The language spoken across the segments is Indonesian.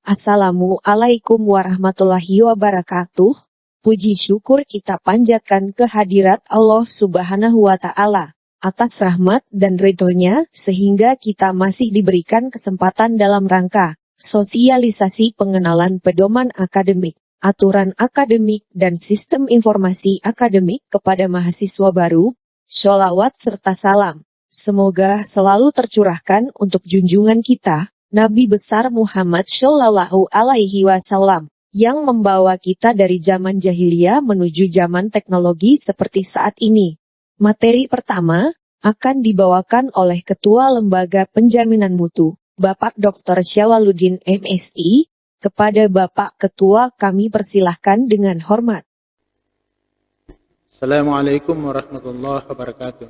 Assalamualaikum warahmatullahi wabarakatuh. Puji syukur kita panjatkan kehadirat Allah Subhanahu wa Ta'ala atas rahmat dan ridhonya, sehingga kita masih diberikan kesempatan dalam rangka sosialisasi pengenalan pedoman akademik, aturan akademik, dan sistem informasi akademik kepada mahasiswa baru. Sholawat serta salam semoga selalu tercurahkan untuk junjungan kita, Nabi besar Muhammad Shallallahu Alaihi Wasallam, yang membawa kita dari zaman jahiliyah menuju zaman teknologi seperti saat ini. Materi pertama akan dibawakan oleh Ketua Lembaga Penjaminan Mutu, Bapak Dr. Syawaludin MSI. Kepada Bapak Ketua kami persilahkan dengan hormat. Assalamualaikum warahmatullahi wabarakatuh.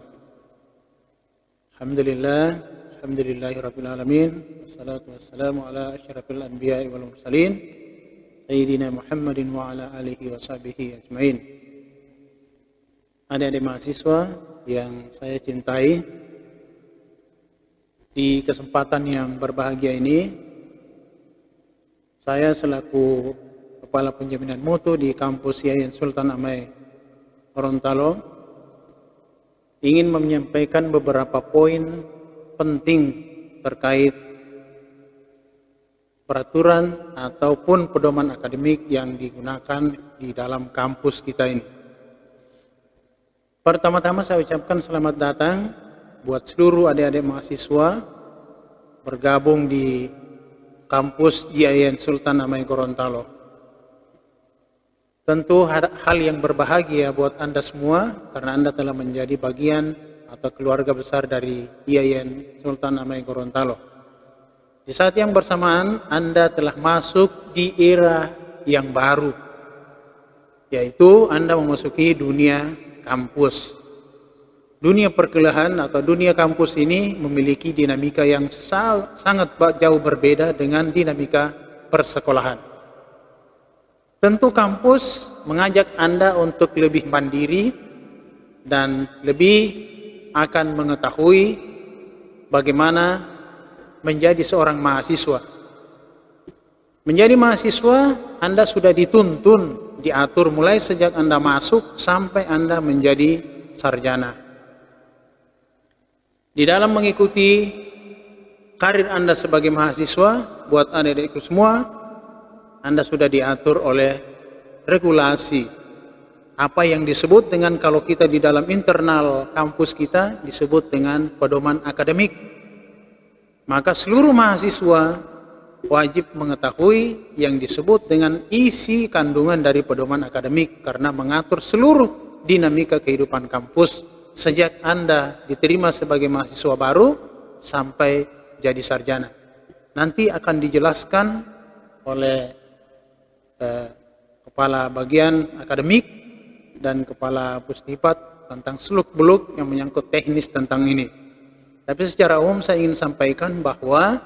Alhamdulillahirabbil alamin. Wassalatu wassalamu ala asyrafil anbiya'i wal mursalin, Sayyidina Muhammadin wa ala alihi wa sahbihi ajmain. Adik-adik mahasiswa yang saya cintai, di kesempatan yang berbahagia ini, saya selaku Kepala Penjaminan Mutu di kampus Yayan Sultan Amai Gorontalo ingin menyampaikan beberapa poin penting terkait peraturan ataupun pedoman akademik yang digunakan di dalam kampus kita ini. Pertama-tama saya ucapkan selamat datang buat seluruh adik-adik mahasiswa bergabung di kampus Yayan Sultan Amai Gorontalo. Tentu hal yang berbahagia buat Anda semua karena Anda telah menjadi bagian atau keluarga besar dari Yayan Sultan Amai Gorontalo. Di saat yang bersamaan, Anda telah masuk di era yang baru, yaitu Anda memasuki dunia kampus. Dunia perkuliahan atau dunia kampus ini memiliki dinamika yang sangat jauh berbeda dengan dinamika persekolahan. Tentu kampus mengajak Anda untuk lebih mandiri dan lebih akan mengetahui bagaimana menjadi seorang mahasiswa. Menjadi mahasiswa, Anda sudah dituntun, diatur mulai sejak Anda masuk sampai Anda menjadi sarjana. Di dalam mengikuti karir Anda sebagai mahasiswa, buat adik-adikku semua, Anda sudah diatur oleh regulasi. Apa yang disebut dengan, kalau kita di dalam internal kampus kita, disebut dengan pedoman akademik. Maka seluruh mahasiswa wajib mengetahui yang disebut dengan isi kandungan dari pedoman akademik, karena mengatur seluruh dinamika kehidupan kampus sejak Anda diterima sebagai mahasiswa baru sampai jadi sarjana. Nanti akan dijelaskan oleh kepala bagian akademik dan kepala pusdipat tentang seluk-beluk yang menyangkut teknis tentang ini. Tapi secara umum saya ingin sampaikan bahwa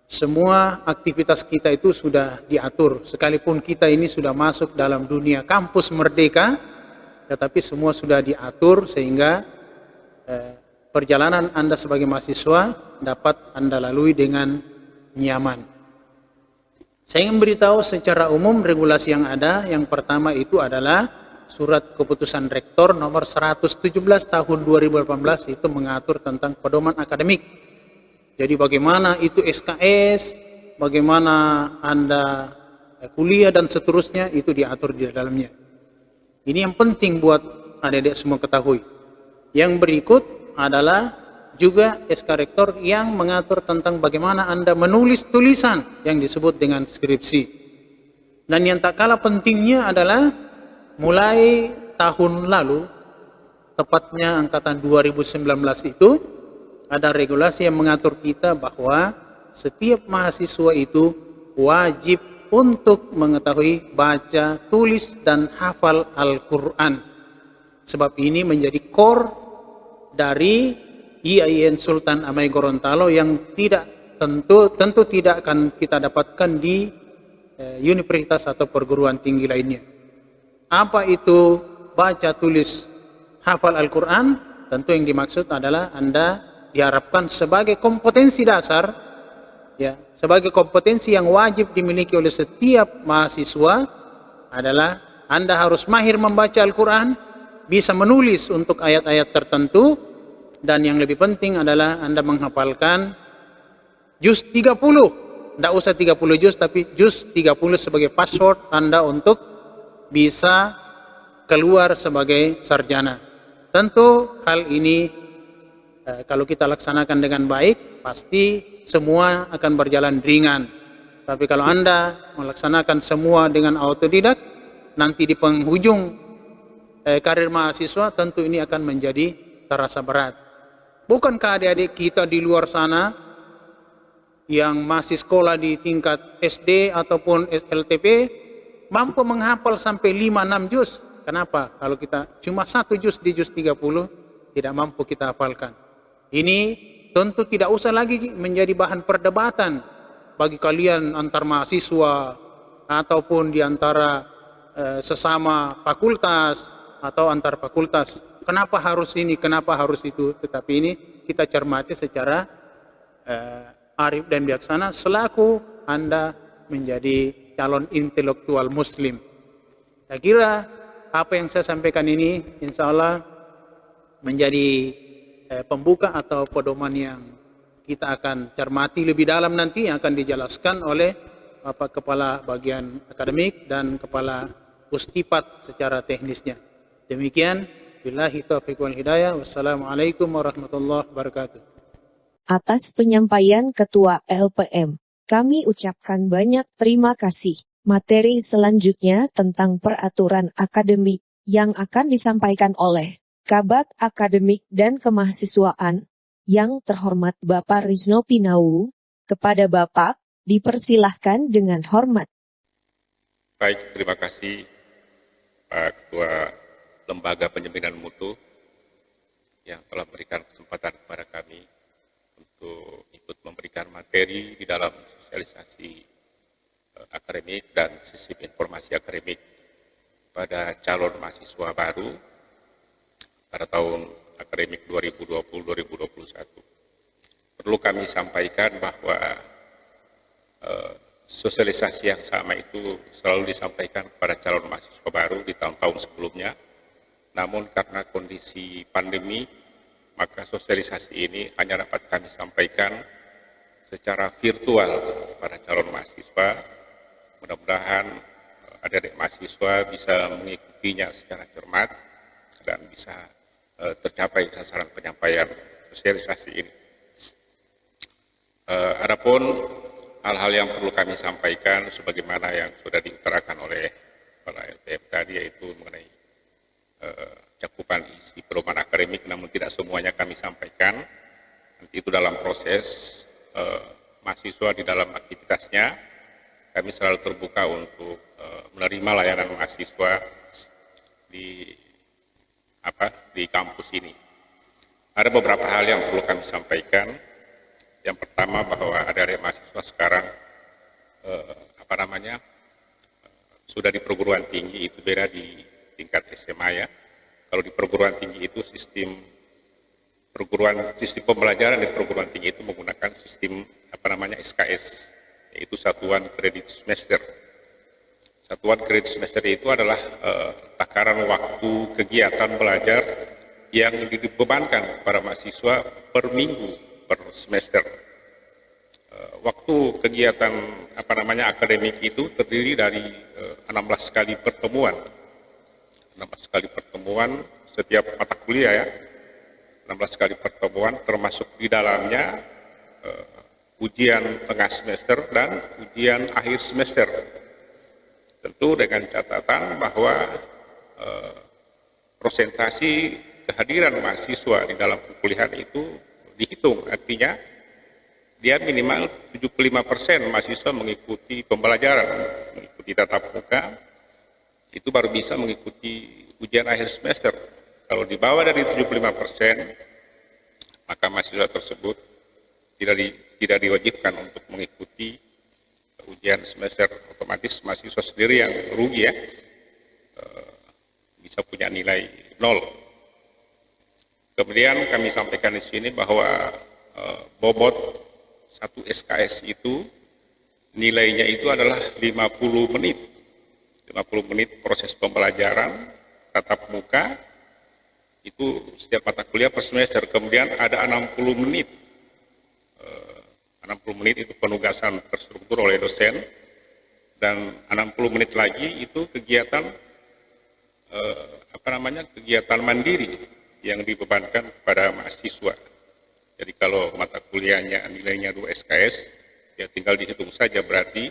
semua aktivitas kita itu sudah diatur. Sekalipun kita ini sudah masuk dalam dunia kampus merdeka, tetapi semua sudah diatur sehingga perjalanan Anda sebagai mahasiswa dapat Anda lalui dengan nyaman. Saya ingin beritahu secara umum regulasi yang ada. Yang pertama itu adalah Surat Keputusan Rektor nomor 117 tahun 2018, itu mengatur tentang pedoman akademik. Jadi bagaimana itu SKS, bagaimana Anda kuliah dan seterusnya, itu diatur di dalamnya. Ini yang penting buat adik-adik semua ketahui. Yang berikut adalah juga SK Rektor yang mengatur tentang bagaimana Anda menulis tulisan yang disebut dengan skripsi. Dan yang tak kalah pentingnya adalah mulai tahun lalu, tepatnya angkatan 2019 itu, ada regulasi yang mengatur kita bahwa setiap mahasiswa itu wajib untuk mengetahui baca, tulis, dan hafal Al-Quran. Sebab ini menjadi core dari Yayan Sultan Amai Gorontalo yang tentu tidak akan kita dapatkan di universitas atau perguruan tinggi lainnya. Apa itu baca, tulis, hafal Al-Quran? Tentu yang dimaksud adalah Anda diharapkan sebagai kompetensi dasar ya, sebagai kompetensi yang wajib dimiliki oleh setiap mahasiswa adalah Anda harus mahir membaca Al-Quran, bisa menulis untuk ayat-ayat tertentu, dan yang lebih penting adalah Anda menghafalkan juz 30. Tidak usah 30 juz, tapi juz 30 sebagai password Anda untuk bisa keluar sebagai sarjana. Tentu hal ini kalau kita laksanakan dengan baik, pasti semua akan berjalan ringan. Tapi kalau Anda melaksanakan semua dengan autodidak, nanti di penghujung karir mahasiswa, tentu ini akan menjadi terasa berat. Bukankah adik-adik kita di luar sana yang masih sekolah di tingkat SD ataupun SLTP mampu menghafal sampai 5-6 juz? Kenapa? Kalau kita cuma 1 juz di juz 30 tidak mampu kita hafalkan. Ini tentu tidak usah lagi menjadi bahan perdebatan bagi kalian antar mahasiswa ataupun di antara sesama fakultas atau antar fakultas. Kenapa harus ini, kenapa harus itu? Tetapi ini kita cermati secara arif dan bijaksana selaku Anda menjadi calon intelektual muslim. Saya kira apa yang saya sampaikan ini insya Allah menjadi pembuka atau pedoman yang kita akan cermati lebih dalam nanti, yang akan dijelaskan oleh Bapak Kepala Bagian Akademik dan Kepala Pustipat secara teknisnya. Demikian, billahi taufiq wal hidayah. Wassalamualaikum warahmatullahi wabarakatuh. Atas penyampaian Ketua LPM, kami ucapkan banyak terima kasih. Materi selanjutnya tentang peraturan akademik yang akan disampaikan oleh Kabag Akademik dan Kemahasiswaan. Yang terhormat Bapak Rizno Pinau, kepada Bapak dipersilahkan dengan hormat. Baik, terima kasih Pak Ketua Lembaga Penjaminan Mutu yang telah memberikan kesempatan kepada kami untuk ikut memberikan materi di dalam sosialisasi akademik dan sistem informasi akademik pada calon mahasiswa baru pada tahun akademik 2020-2021. Perlu kami sampaikan bahwa sosialisasi yang sama itu selalu disampaikan kepada calon mahasiswa baru di tahun-tahun sebelumnya. Namun karena kondisi pandemi, maka sosialisasi ini hanya dapat kami sampaikan secara virtual kepada calon mahasiswa. Mudah-mudahan adik-adik mahasiswa bisa mengikutinya secara cermat dan bisa tercapai sasaran penyampaian sosialisasi ini. Adapun hal-hal yang perlu kami sampaikan sebagaimana yang sudah diutarakan oleh para LPM tadi, yaitu mengenai cakupan isi pedoman akademik, namun tidak semuanya kami sampaikan. Nanti itu dalam proses mahasiswa di dalam aktivitasnya, kami selalu terbuka untuk menerima layanan mahasiswa di kampus ini. Ada beberapa hal yang perlu kami sampaikan. Yang pertama bahwa adik-adik mahasiswa sekarang sudah di perguruan tinggi, itu beda di tingkat SMA ya. Kalau di perguruan tinggi itu sistem pembelajaran di perguruan tinggi itu menggunakan sistem SKS, yaitu satuan kredit semester. Satuan kredit semester itu adalah takaran waktu kegiatan belajar yang dibebankan para mahasiswa per minggu, per semester. Waktu kegiatan akademik itu terdiri dari 16 kali pertemuan. 16 kali pertemuan setiap mata kuliah ya. 16 kali pertemuan termasuk di dalamnya ujian tengah semester dan ujian akhir semester. Tentu dengan catatan bahwa prosentasi kehadiran mahasiswa di dalam perkuliahan itu dihitung, artinya dia minimal 75% mahasiswa mengikuti pembelajaran, mengikuti tatap muka, itu baru bisa mengikuti ujian akhir semester. Kalau di bawah dari 75%, maka mahasiswa tersebut tidak diwajibkan untuk mengikuti ujian semester. Otomatis mahasiswa sendiri yang rugi ya, bisa punya nilai 0. Kemudian kami sampaikan di sini bahwa bobot satu SKS itu nilainya itu adalah 50 menit. 50 menit proses pembelajaran tatap muka, itu setiap mata kuliah per semester. Kemudian ada 60 menit. 60 menit itu penugasan terstruktur oleh dosen, dan 60 menit lagi itu kegiatan kegiatan mandiri yang dibebankan kepada mahasiswa. Jadi kalau mata kuliahnya nilainya 2 SKS, ya tinggal dihitung saja, berarti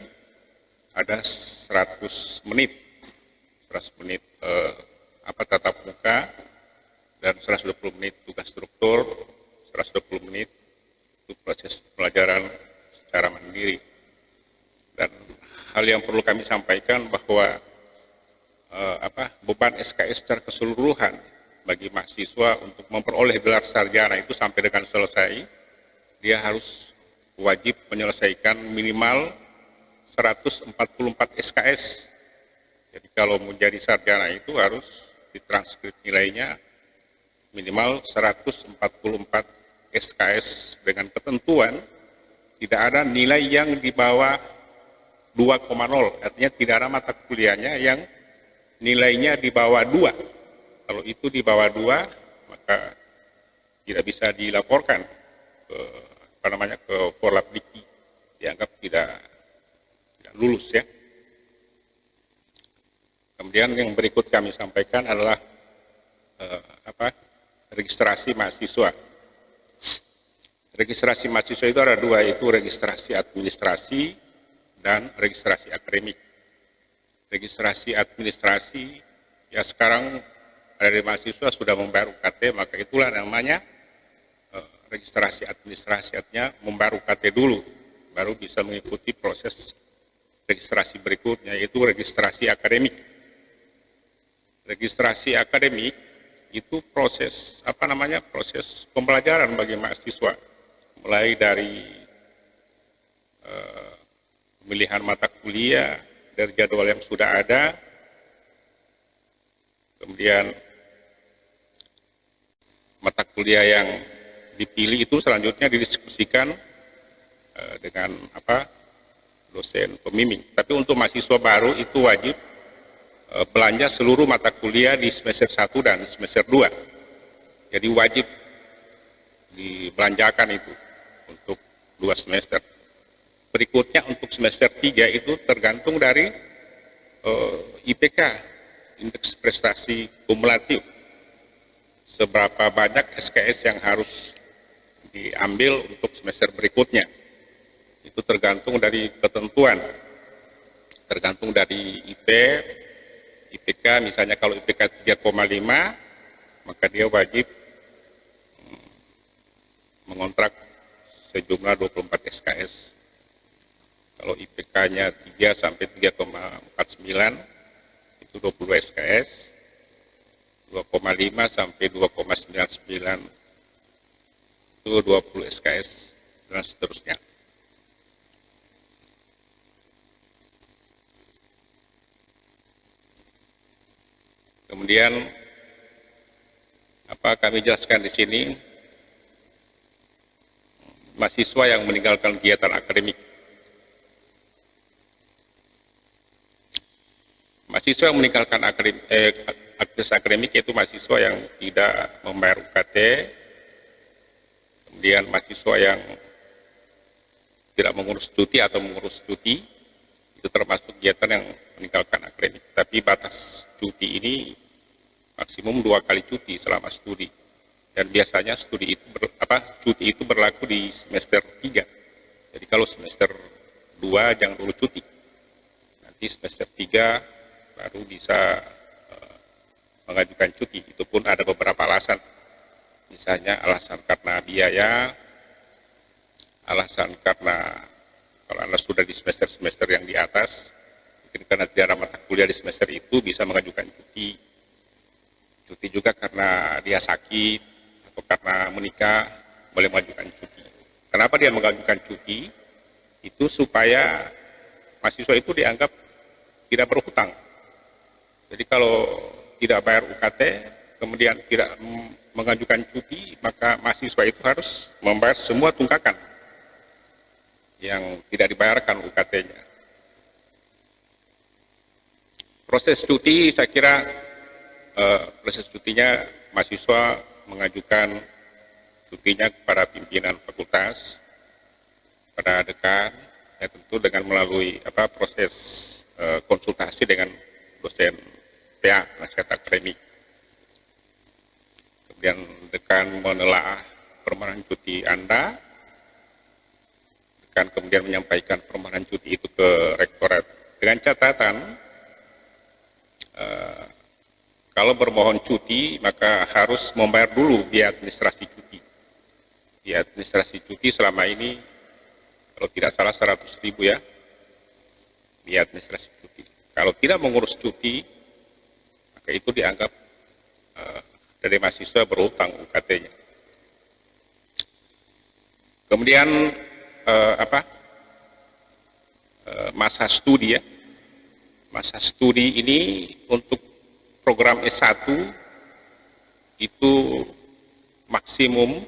ada 100 menit. 100 menit tatap muka, dan 120 menit tugas struktur, 120 menit itu proses pelajaran secara mandiri. Dan hal yang perlu kami sampaikan bahwa beban SKS secara keseluruhan bagi mahasiswa untuk memperoleh gelar sarjana itu sampai dengan selesai, dia harus wajib menyelesaikan minimal 144 SKS. Jadi kalau menjadi sarjana itu harus ditranskrip nilainya minimal 144 SKS dengan ketentuan tidak ada nilai yang di bawah 2,0, artinya tidak ada mata kuliahnya yang nilainya di bawah 2. Kalau itu di bawah 2, maka tidak bisa dilaporkan ke Forlabdikti, dianggap tidak lulus ya. Kemudian yang berikut kami sampaikan adalah registrasi mahasiswa. Registrasi mahasiswa itu ada 2, yaitu registrasi administrasi dan registrasi akademik. Registrasi administrasi, ya sekarang ada mahasiswa sudah membayar UKT, maka itulah namanya registrasi administrasi, artinya membayar UKT dulu, baru bisa mengikuti proses registrasi berikutnya, yaitu registrasi akademik. Registrasi akademik itu proses proses pembelajaran bagi mahasiswa, mulai dari pemilihan mata kuliah dari jadwal yang sudah ada, kemudian mata kuliah yang dipilih itu selanjutnya didiskusikan dengan dosen pembimbing. Tapi untuk mahasiswa baru itu wajib belanja seluruh mata kuliah di semester 1 dan semester 2. Jadi wajib dibelanjakan itu untuk 2 semester. Berikutnya untuk semester 3 itu tergantung dari IPK, indeks prestasi kumulatif. Seberapa banyak SKS yang harus diambil untuk semester berikutnya. Itu tergantung dari ketentuan, tergantung dari IPK, misalnya kalau IPK 3,5, maka dia wajib mengontrak sejumlah 24 SKS. Kalau IPK-nya 3 sampai 3,49, itu 22 SKS. 2,5 sampai 2,99 itu 20 SKS, dan seterusnya. Kemudian kami jelaskan di sini, mahasiswa yang meninggalkan kegiatan akademik. Mahasiswa yang meninggalkan aktivitas akademik yaitu mahasiswa yang tidak membayar UKT, kemudian mahasiswa yang tidak mengurus cuti atau mengurus cuti, itu termasuk kegiatan yang meninggalkan akademik. Tapi batas cuti ini maksimum 2 kali cuti selama studi, dan biasanya cuti itu berlaku di semester 3. Jadi kalau semester 2 jangan dulu cuti, nanti semester 3 baru bisa mengajukan cuti. Itu pun ada beberapa alasan, misalnya alasan karena biaya, alasan karena kalau Anda sudah di semester-semester yang di atas, mungkin karena tidak ada mata kuliah di semester itu bisa mengajukan cuti. Cuti juga karena dia sakit atau karena menikah, boleh mengajukan cuti. Kenapa dia mengajukan cuti? Itu supaya mahasiswa itu dianggap tidak berhutang. Jadi kalau tidak bayar UKT, kemudian tidak mengajukan cuti, maka mahasiswa itu harus membayar semua tunggakan. yang tidak dibayarkan UKT-nya. Proses cuti, saya kira proses cutinya mahasiswa mengajukan cutinya kepada pimpinan fakultas, pada dekan, ya tentu dengan melalui proses konsultasi dengan dosen PA, penasihat akademik. Kemudian dekan menelaah permohonan cuti Anda, dekan kemudian menyampaikan permohonan cuti itu ke rektorat dengan catatan kalau bermohon cuti maka harus membayar dulu biaya administrasi cuti. Biaya administrasi cuti selama ini kalau tidak salah 100.000 ya, biaya administrasi cuti. Kalau tidak mengurus cuti, maka itu dianggap dari mahasiswa berhutang UKT-nya. Kemudian masa studi ya. Masa studi ini untuk program S1 itu maksimum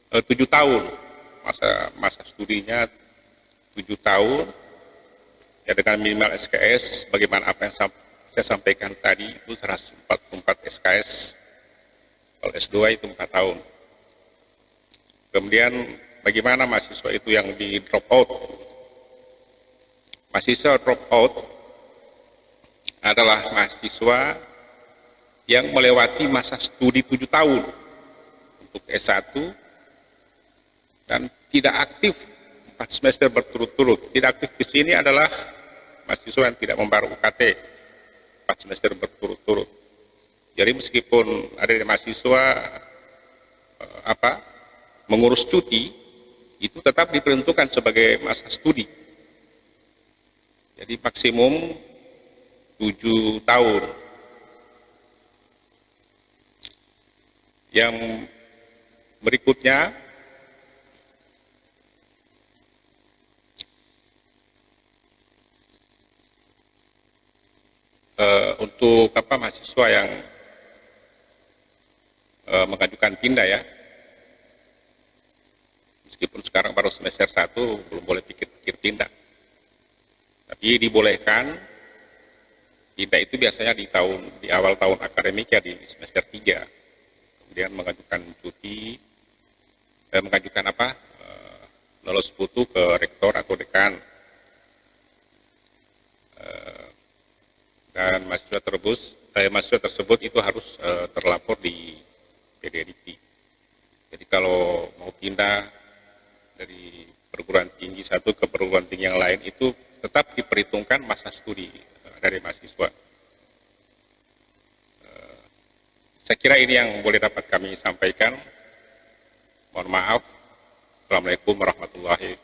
7 tahun. Masa studinya 7 tahun ya, dengan minimal SKS bagaimana apa yang saya sampaikan tadi itu 144 SKS. Kalau S2 itu 4 tahun. Kemudian bagaimana mahasiswa itu yang di drop out? Mahasiswa drop out adalah mahasiswa yang melewati masa studi 7 tahun untuk S1 dan tidak aktif 4 semester berturut-turut. Tidak aktif di sini adalah mahasiswa yang tidak membayar UKT 4 semester berturut-turut. Jadi meskipun ada mahasiswa mengurus cuti, itu tetap diperuntukkan sebagai masa studi. Jadi maksimum 7 tahun. Yang berikutnya untuk mahasiswa yang mengajukan pindah ya, meskipun sekarang baru semester 1 belum boleh pikir-pikir pindah, tapi dibolehkan pindah itu biasanya di awal tahun akademik ya, di semester 3, kemudian mengajukan cuti, mengajukan lolos putu ke rektor atau dekan. Dan mahasiswa tersebut itu harus terlapor di PDDT. Jadi kalau mau pindah dari perguruan tinggi satu ke perguruan tinggi yang lain itu tetap diperhitungkan masa studi dari mahasiswa. Saya kira ini yang boleh dapat kami sampaikan. Mohon maaf. Assalamualaikum warahmatullahi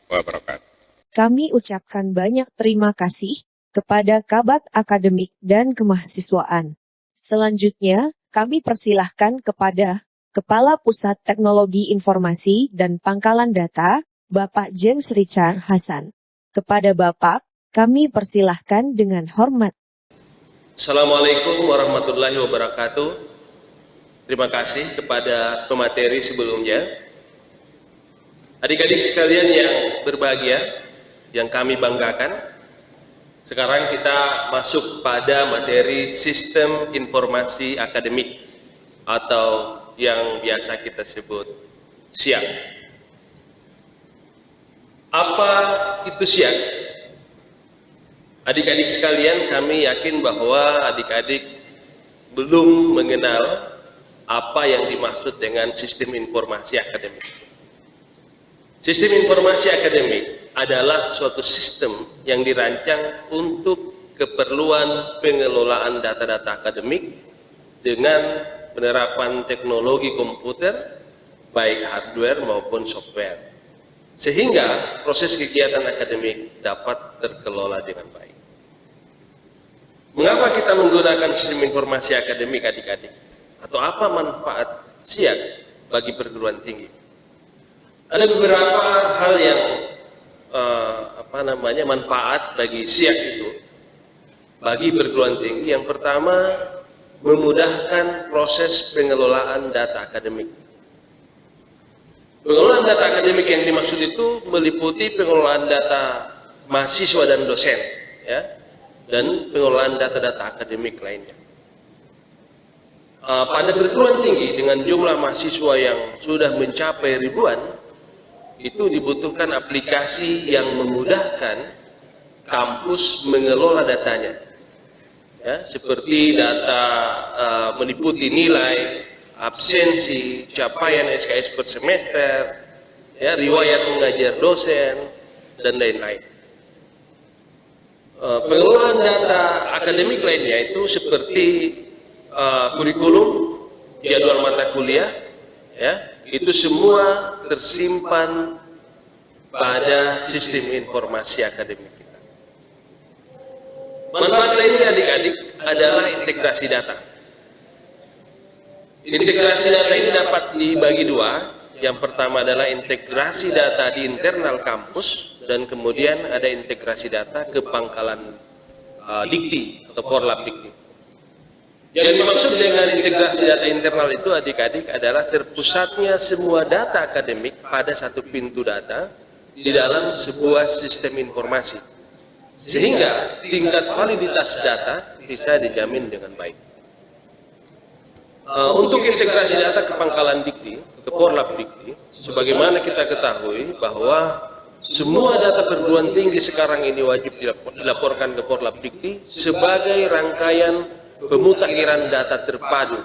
wabarakatuh. Kami ucapkan banyak terima kasih kepada Kabag Akademik dan Kemahasiswaan. Selanjutnya, kami persilahkan kepada Kepala Pusat Teknologi Informasi dan Pangkalan Data, Bapak James Richard Hasan. Kepada Bapak, kami persilahkan dengan hormat. Assalamualaikum warahmatullahi wabarakatuh. Terima kasih kepada pemateri sebelumnya. Adik-adik sekalian yang berbahagia, yang kami banggakan, sekarang kita masuk pada materi sistem informasi akademik atau yang biasa kita sebut SIAK. Apa itu SIAK? Adik-adik sekalian, kami yakin bahwa adik-adik belum mengenal apa yang dimaksud dengan sistem informasi akademik. Sistem informasi akademik adalah suatu sistem yang dirancang untuk keperluan pengelolaan data-data akademik dengan penerapan teknologi komputer, baik hardware maupun software, sehingga proses kegiatan akademik dapat terkelola dengan baik. Mengapa kita menggunakan sistem informasi akademik, adik-adik? Atau apa manfaat SIAK bagi perguruan tinggi? Ada beberapa hal yang manfaat bagi SIAK itu bagi perguruan tinggi. Yang pertama, memudahkan proses pengelolaan data akademik. Pengelolaan data akademik yang dimaksud itu meliputi pengelolaan data mahasiswa dan dosen, ya, dan pengelolaan data-data akademik lainnya. Pada perguruan tinggi dengan jumlah mahasiswa yang sudah mencapai ribuan, itu dibutuhkan aplikasi yang memudahkan kampus mengelola datanya, ya, seperti data meliputi nilai, absensi, capaian SKS per semester, ya, riwayat mengajar dosen, dan lain-lain. Pengelolaan data akademik lainnya itu seperti kurikulum, jadwal mata kuliah, ya, itu semua tersimpan pada sistem informasi akademik kita. Manfaat lainnya adik-adik adalah integrasi data. Integrasi data ini dapat dibagi dua. Yang pertama adalah integrasi data di internal kampus, dan kemudian ada integrasi data ke pangkalan dikti atau korlap dikti. Yang dimaksud dengan integrasi data internal itu adik-adik adalah terpusatnya semua data akademik pada satu pintu data di dalam sebuah sistem informasi, sehingga tingkat validitas data bisa dijamin dengan baik. Untuk integrasi data ke pangkalan dikti, ke korlap dikti, sebagaimana kita ketahui bahwa semua data perguruan tinggi sekarang ini wajib dilaporkan ke korlap dikti sebagai rangkaian pemutakhiran data terpadu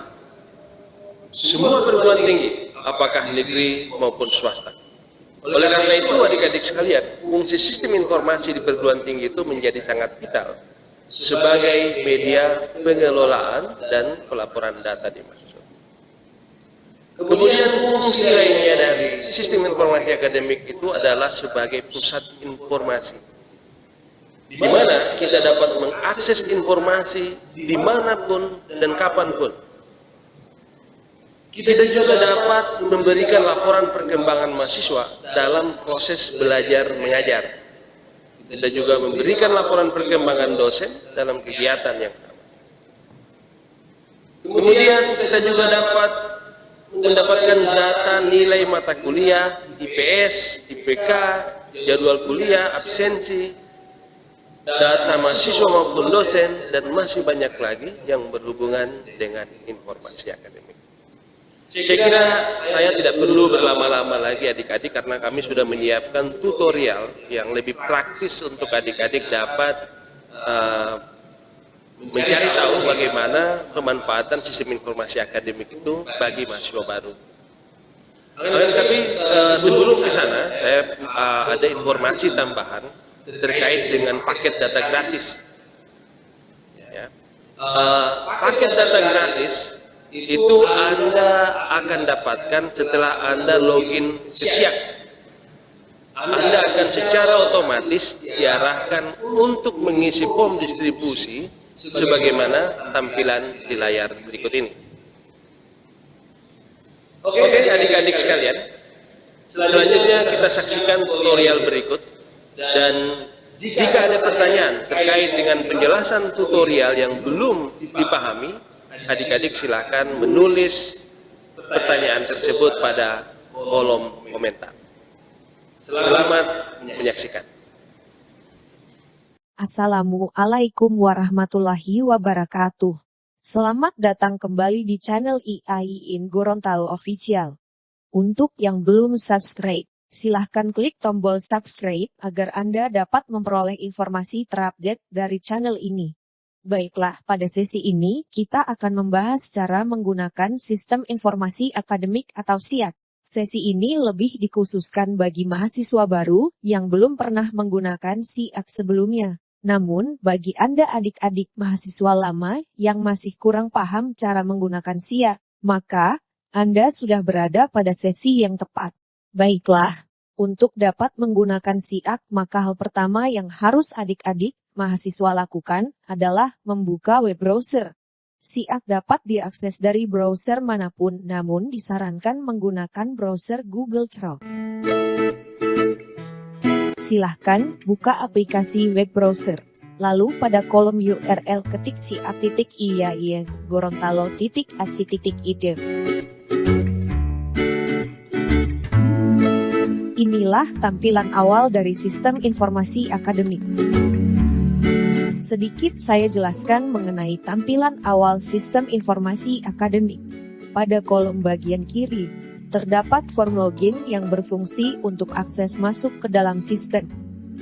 semua perguruan tinggi, apakah negeri maupun swasta. Oleh karena itu adik-adik sekalian, fungsi sistem informasi di perguruan tinggi itu menjadi sangat vital sebagai media pengelolaan dan pelaporan data dimaksud. Kemudian fungsi lainnya dari sistem informasi akademik itu adalah sebagai pusat informasi, di mana kita dapat mengakses informasi dimanapun dan kapanpun. Kita juga dapat memberikan laporan perkembangan mahasiswa dalam proses belajar mengajar. Kita juga memberikan laporan perkembangan dosen dalam kegiatan yang sama. Kemudian kita juga dapat mendapatkan data nilai mata kuliah, IPS, IPK, jadwal kuliah, absensi, data mahasiswa maupun dosen, dan masih banyak lagi yang berhubungan dengan informasi akademik. Saya kira saya tidak perlu berlama-lama lagi adik-adik, karena kami sudah menyiapkan tutorial yang lebih praktis untuk adik-adik dapat mencari tahu bagaimana pemanfaatan sistem informasi akademik itu bagi mahasiswa baru. Tapi sebelum ke sana, saya ada informasi tambahan terkait dengan paket data gratis. Ya. Paket data gratis itu Anda akan dapatkan setelah Anda login ke SIAK. Anda akan secara otomatis diarahkan untuk mengisi form distribusi sebagaimana tampilan di layar berikut ini. Oke, adik-adik sekalian, selanjutnya kita saksikan tutorial berikut. Dan jika ada pertanyaan terkait dengan penjelasan tutorial yang belum dipahami, adik-adik silakan menulis pertanyaan tersebut pada kolom komentar. Selamat menyaksikan. Assalamualaikum warahmatullahi wabarakatuh. Selamat datang kembali di channel IAIN Gorontalo Official. Untuk yang belum subscribe, silahkan klik tombol subscribe agar Anda dapat memperoleh informasi terupdate dari channel ini. Baiklah, pada sesi ini kita akan membahas cara menggunakan sistem informasi akademik atau SIAK. Sesi ini lebih dikhususkan bagi mahasiswa baru yang belum pernah menggunakan SIAK sebelumnya. Namun, bagi Anda adik-adik mahasiswa lama yang masih kurang paham cara menggunakan SIAK, maka Anda sudah berada pada sesi yang tepat. Baiklah, untuk dapat menggunakan SIAK, maka hal pertama yang harus adik-adik mahasiswa lakukan adalah membuka web browser. SIAK dapat diakses dari browser manapun, namun disarankan menggunakan browser Google Chrome. Silahkan buka aplikasi web browser. Lalu pada kolom URL ketik siak.iain gorontalo.ac.id. Inilah tampilan awal dari sistem informasi akademik. Sedikit saya jelaskan mengenai tampilan awal sistem informasi akademik. Pada kolom bagian kiri, terdapat form login yang berfungsi untuk akses masuk ke dalam sistem.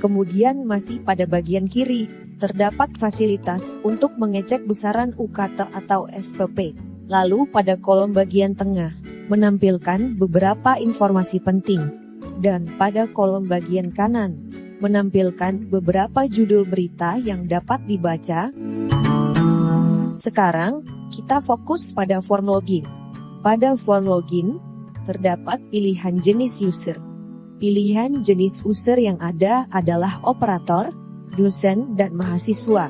Kemudian masih pada bagian kiri, terdapat fasilitas untuk mengecek besaran UKT atau SPP. Lalu pada kolom bagian tengah, menampilkan beberapa informasi penting. Dan pada kolom bagian kanan, menampilkan beberapa judul berita yang dapat dibaca. Sekarang, kita fokus pada form login. Pada form login, terdapat pilihan jenis user. Pilihan jenis user yang ada adalah operator, dosen, dan mahasiswa.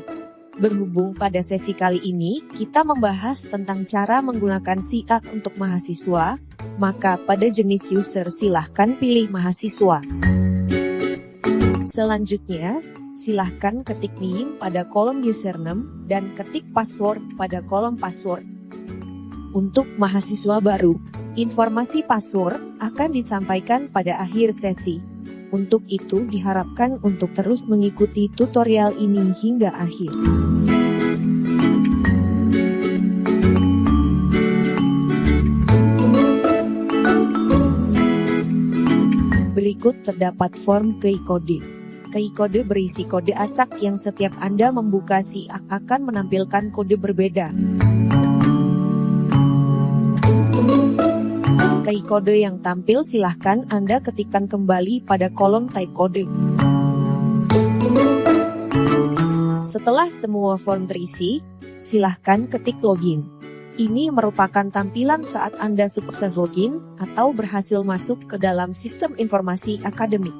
Berhubung pada sesi kali ini, kita membahas tentang cara menggunakan SIAK untuk mahasiswa, maka pada jenis user silahkan pilih mahasiswa. Selanjutnya, silahkan ketik name pada kolom username dan ketik password pada kolom password. Untuk mahasiswa baru, informasi password akan disampaikan pada akhir sesi. Untuk itu diharapkan untuk terus mengikuti tutorial ini hingga akhir. Berikut terdapat form key kode. Key kode berisi kode acak yang setiap Anda membuka SIAK akan menampilkan kode berbeda. Key kode yang tampil silahkan Anda ketikkan kembali pada kolom type kode. Setelah semua form terisi, silahkan ketik login. Ini merupakan tampilan saat Anda sukses login atau berhasil masuk ke dalam sistem informasi akademik.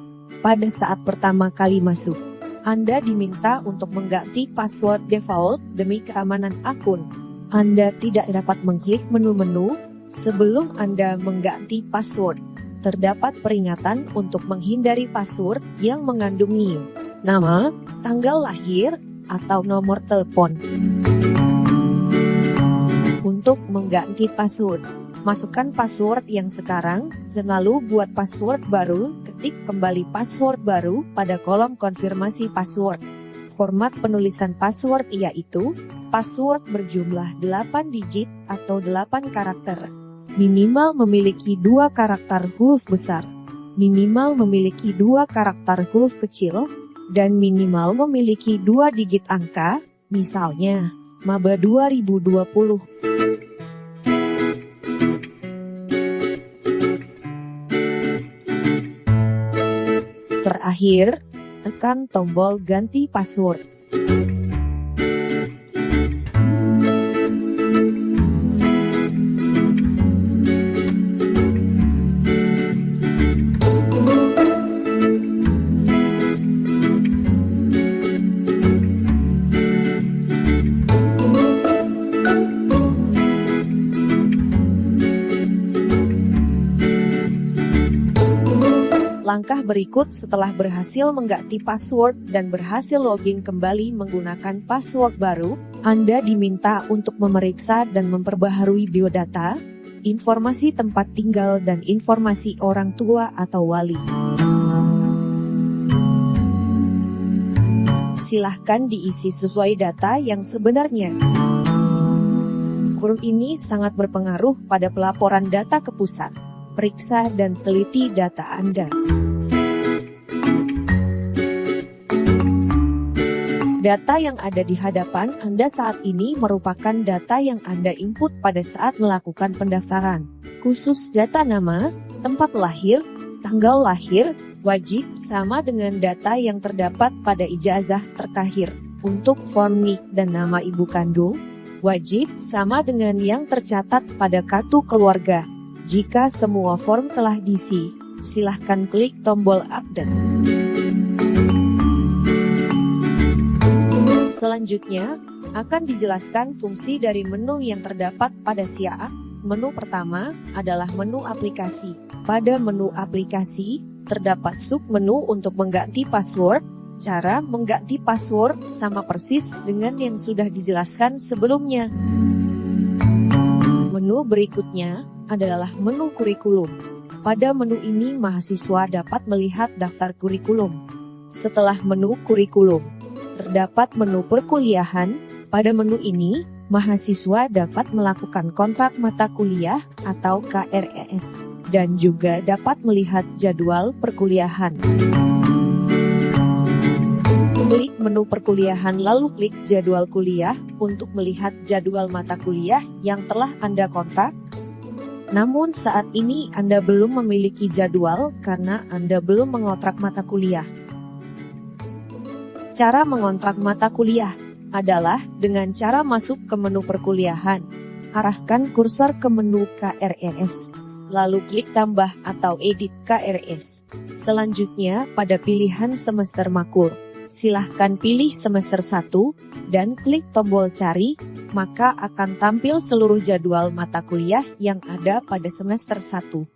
Pada saat pertama kali masuk, Anda diminta untuk mengganti password default demi keamanan akun. Anda tidak dapat mengklik menu-menu sebelum Anda mengganti password. Terdapat peringatan untuk menghindari password yang mengandung nama, tanggal lahir, atau nomor telepon. Untuk mengganti password, masukkan password yang sekarang, dan lalu buat password baru, ketik kembali password baru pada kolom konfirmasi password. Format penulisan password yaitu, password berjumlah 8 digit atau 8 karakter. Minimal memiliki 2 karakter huruf besar, minimal memiliki 2 karakter huruf kecil, dan minimal memiliki 2 digit angka, misalnya, Maba 2020. Terakhir, tekan tombol ganti password. Langkah berikut setelah berhasil mengganti password dan berhasil login kembali menggunakan password baru, Anda diminta untuk memeriksa dan memperbaharui biodata, informasi tempat tinggal dan informasi orang tua atau wali. Silahkan diisi sesuai data yang sebenarnya. Form ini sangat berpengaruh pada pelaporan data ke pusat. Periksa dan teliti data Anda. Data yang ada di hadapan Anda saat ini merupakan data yang Anda input pada saat melakukan pendaftaran. Khusus data nama, tempat lahir, tanggal lahir, wajib sama dengan data yang terdapat pada ijazah terkahir. Untuk form NIK dan nama ibu kandung, wajib sama dengan yang tercatat pada kartu keluarga. Jika semua form telah diisi, silahkan klik tombol update. Selanjutnya, akan dijelaskan fungsi dari menu yang terdapat pada SIAK. Menu pertama adalah menu aplikasi. Pada menu aplikasi, terdapat submenu untuk mengganti password. Cara mengganti password sama persis dengan yang sudah dijelaskan sebelumnya. Menu berikutnya adalah menu kurikulum. Pada menu ini mahasiswa dapat melihat daftar kurikulum. Setelah menu kurikulum, terdapat menu perkuliahan. Pada menu ini, mahasiswa dapat melakukan kontrak mata kuliah atau KRES, dan juga dapat melihat jadwal perkuliahan. Klik menu perkuliahan lalu klik jadwal kuliah untuk melihat jadwal mata kuliah yang telah Anda kontrak. Namun saat ini Anda belum memiliki jadwal karena Anda belum mengontrak mata kuliah. Cara mengontrak mata kuliah adalah dengan cara masuk ke menu perkuliahan. Arahkan kursor ke menu KRES, lalu klik tambah atau edit KRES. Selanjutnya pada pilihan semester makul, silahkan pilih semester 1 dan klik tombol cari, maka akan tampil seluruh jadwal mata kuliah yang ada pada semester 1.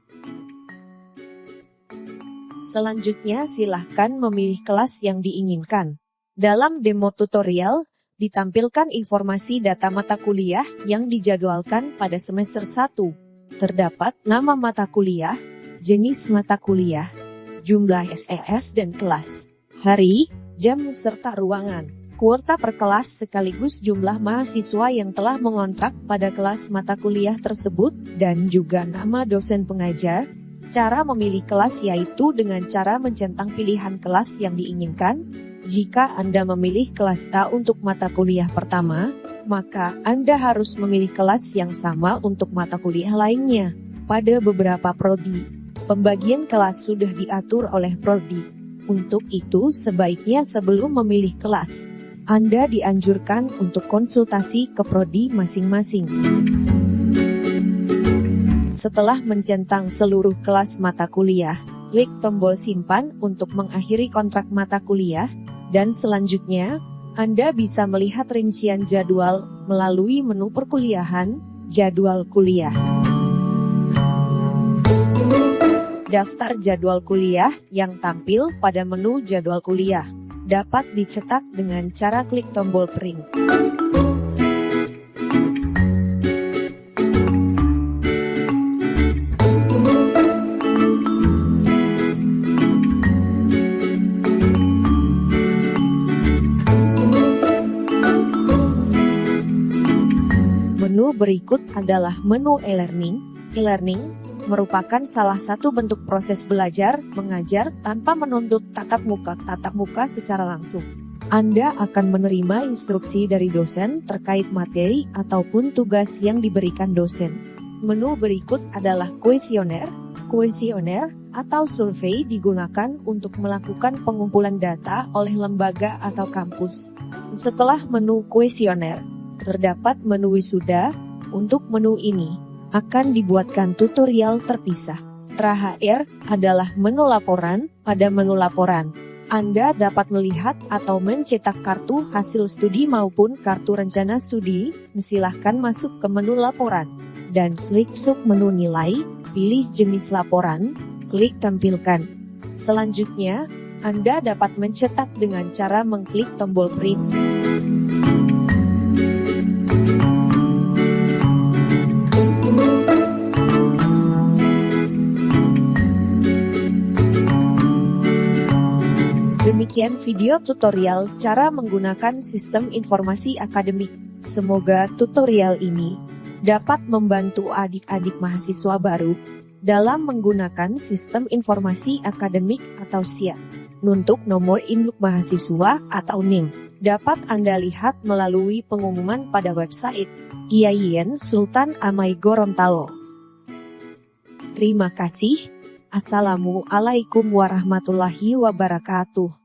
Selanjutnya silahkan memilih kelas yang diinginkan. Dalam demo tutorial, ditampilkan informasi data mata kuliah yang dijadwalkan pada semester 1. Terdapat nama mata kuliah, jenis mata kuliah, jumlah SES dan kelas, hari, jam serta ruangan, kuota per kelas sekaligus jumlah mahasiswa yang telah mengontrak pada kelas mata kuliah tersebut, dan juga nama dosen pengajar. Cara memilih kelas yaitu dengan cara mencentang pilihan kelas yang diinginkan. Jika Anda memilih kelas A untuk mata kuliah pertama, maka Anda harus memilih kelas yang sama untuk mata kuliah lainnya. Pada beberapa prodi, pembagian kelas sudah diatur oleh prodi. Untuk itu sebaiknya sebelum memilih kelas, Anda dianjurkan untuk konsultasi ke prodi masing-masing. Setelah mencentang seluruh kelas mata kuliah, klik tombol simpan untuk mengakhiri kontrak mata kuliah, dan selanjutnya, Anda bisa melihat rincian jadwal melalui menu perkuliahan, jadwal kuliah. Daftar jadwal kuliah yang tampil pada menu jadwal kuliah dapat dicetak dengan cara klik tombol print. Menu berikut adalah menu e-learning. E-learning merupakan salah satu bentuk proses belajar, mengajar tanpa menuntut tatap muka secara langsung. Anda akan menerima instruksi dari dosen terkait materi ataupun tugas yang diberikan dosen. Menu berikut adalah kuesioner. Kuesioner atau survei digunakan untuk melakukan pengumpulan data oleh lembaga atau kampus. Setelah menu kuesioner, terdapat menu wisuda. Untuk menu ini akan dibuatkan tutorial terpisah. Terakhir adalah menu laporan. Pada menu laporan, Anda dapat melihat atau mencetak kartu hasil studi maupun kartu rencana studi. Silahkan masuk ke menu laporan, dan klik submenu nilai, pilih jenis laporan, klik tampilkan. Selanjutnya, Anda dapat mencetak dengan cara mengklik tombol print. Demikian video tutorial cara menggunakan sistem informasi akademik. Semoga tutorial ini dapat membantu adik-adik mahasiswa baru dalam menggunakan sistem informasi akademik atau SIA. Untuk nomor induk mahasiswa atau NIM, dapat Anda lihat melalui pengumuman pada website IAIN Sultan Amai Gorontalo. Terima kasih. Assalamualaikum warahmatullahi wabarakatuh.